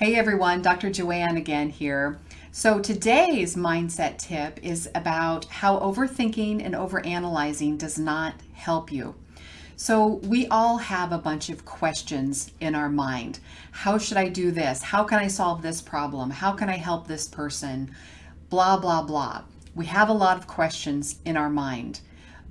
Hey everyone, Dr. Joanne again here. So today's mindset tip is about how overthinking and overanalyzing does not help you. So we all have a bunch of questions in our mind. How should I do this? How can I solve this problem? How can I help this person? Blah, blah, blah. We have a lot of questions in our mind,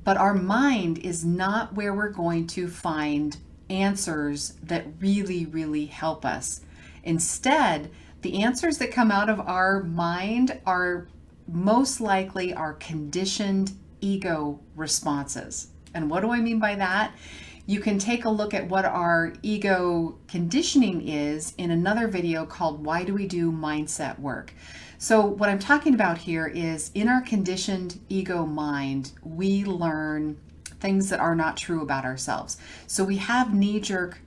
but our mind is not where we're going to find answers that really help us. Instead, the answers that come out of our mind are most likely our conditioned ego responses. And what do I mean by that? You can take a look at what our ego conditioning is in another video called Why Do We Do Mindset Work? So what I'm talking about here is in our conditioned ego mind, we learn things that are not true about ourselves. So we have knee-jerk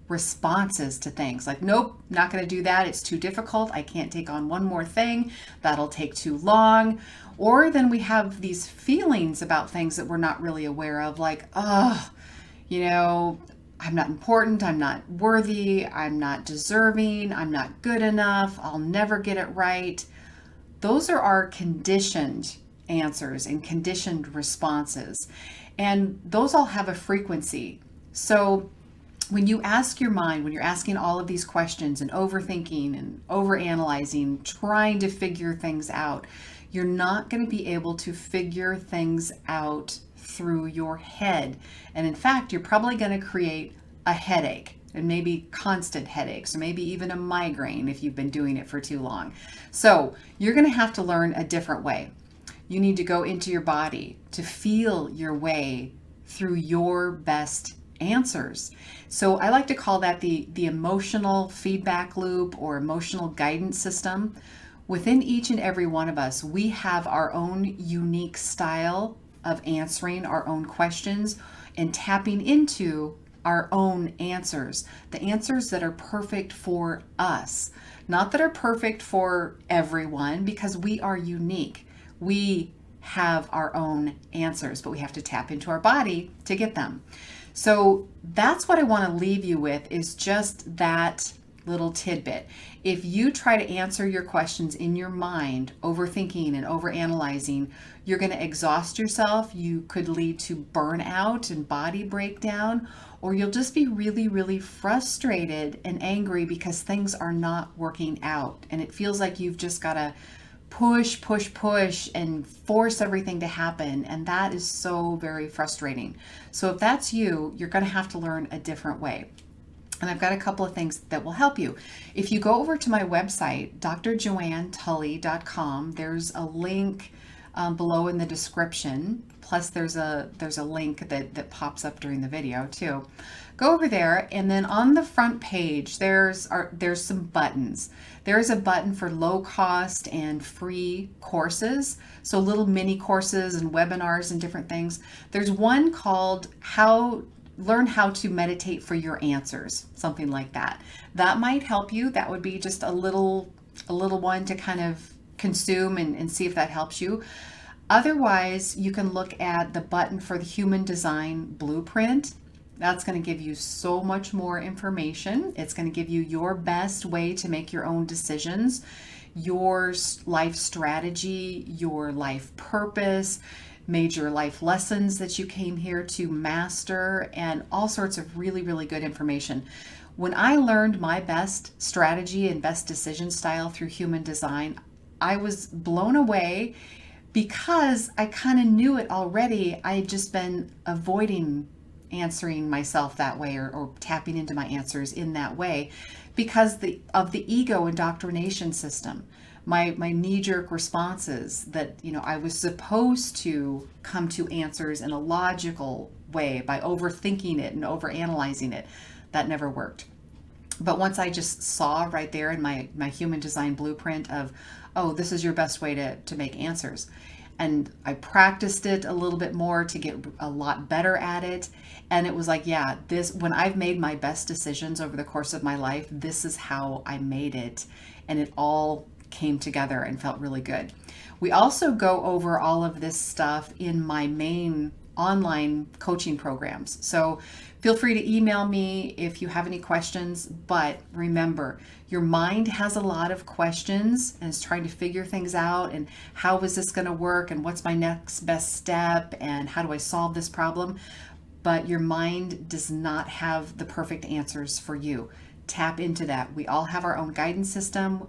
responses to things like, nope, not going to do that. It's too difficult. I can't take on one more thing. That'll take too long. Or then we have these feelings about things that we're not really aware of, like, oh, I'm not important. I'm not worthy. I'm not deserving. I'm not good enough. I'll never get it right. Those are our conditioned answers and conditioned responses. And those all have a frequency. So when you ask your mind, when you're asking all of these questions and overthinking and overanalyzing, trying to figure things out, you're not going to be able to figure things out through your head. And in fact, you're probably going to create a headache and maybe constant headaches or maybe even a migraine if you've been doing it for too long. So you're going to have to learn a different way. You need to go into your body to feel your way through your best answers. So I like to call that the emotional feedback loop or emotional guidance system. Within each and every one of us, we have our own unique style of answering our own questions and tapping into our own answers, the answers that are perfect for us, not that are perfect for everyone, because we are unique. We have our own answers, but we have to tap into our body to get them. So that's what I want to leave you with, is just that little tidbit. If you try to answer your questions in your mind, overthinking and overanalyzing, you're going to exhaust yourself. You could lead to burnout and body breakdown, or you'll just be really frustrated and angry because things are not working out. And it feels like you've just got to push and force everything to happen. And that is so very frustrating. So if that's you, you're going to have to learn a different way. And I've got a couple of things that will help you. If you go over to my website, drjoannetully.com, there's a link below in the description. Plus there's a link that pops up during the video too. Go over there, and then on the front page, there's some buttons. There's a button for low cost and free courses. So little mini courses and webinars and different things. There's one called Learn How to Meditate for Your Answers, something like that. That might help you. That would be just a little one to kind of consume and see if that helps you. Otherwise, you can look at the button for the Human Design Blueprint. That's going to give you so much more information. It's going to give you your best way to make your own decisions, your life strategy, your life purpose, major life lessons that you came here to master, and all sorts of really good information. When I learned my best strategy and best decision style through Human Design, I was blown away because I kind of knew it already. I had just been avoiding answering myself that way or tapping into my answers in that way because of the ego indoctrination system. My knee-jerk responses that, I was supposed to come to answers in a logical way by overthinking it and overanalyzing it. That never worked. But once I just saw right there in my Human Design Blueprint of, oh, this is your best way to make answers. And I practiced it a little bit more to get a lot better at it. And it was like, yeah, when I've made my best decisions over the course of my life, this is how I made it. And it all came together and felt really good. We also go over all of this stuff in my main online coaching programs. So Feel free to email me if you have any questions, but remember, your mind has a lot of questions and is trying to figure things out, and how is this going to work, and what's my next best step, and how do I solve this problem? But your mind does not have the perfect answers for you. Tap into that. We all have our own guidance system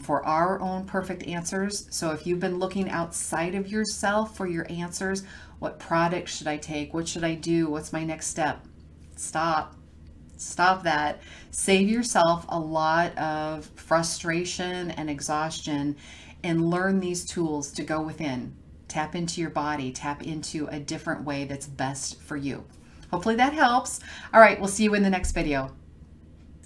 for our own perfect answers. So if you've been looking outside of yourself for your answers, what product should I take? What should I do? What's my next step? Stop. Stop that. Save yourself a lot of frustration and exhaustion, and learn these tools to go within. Tap into your body, tap into a different way that's best for you. Hopefully that helps. All right, we'll see you in the next video.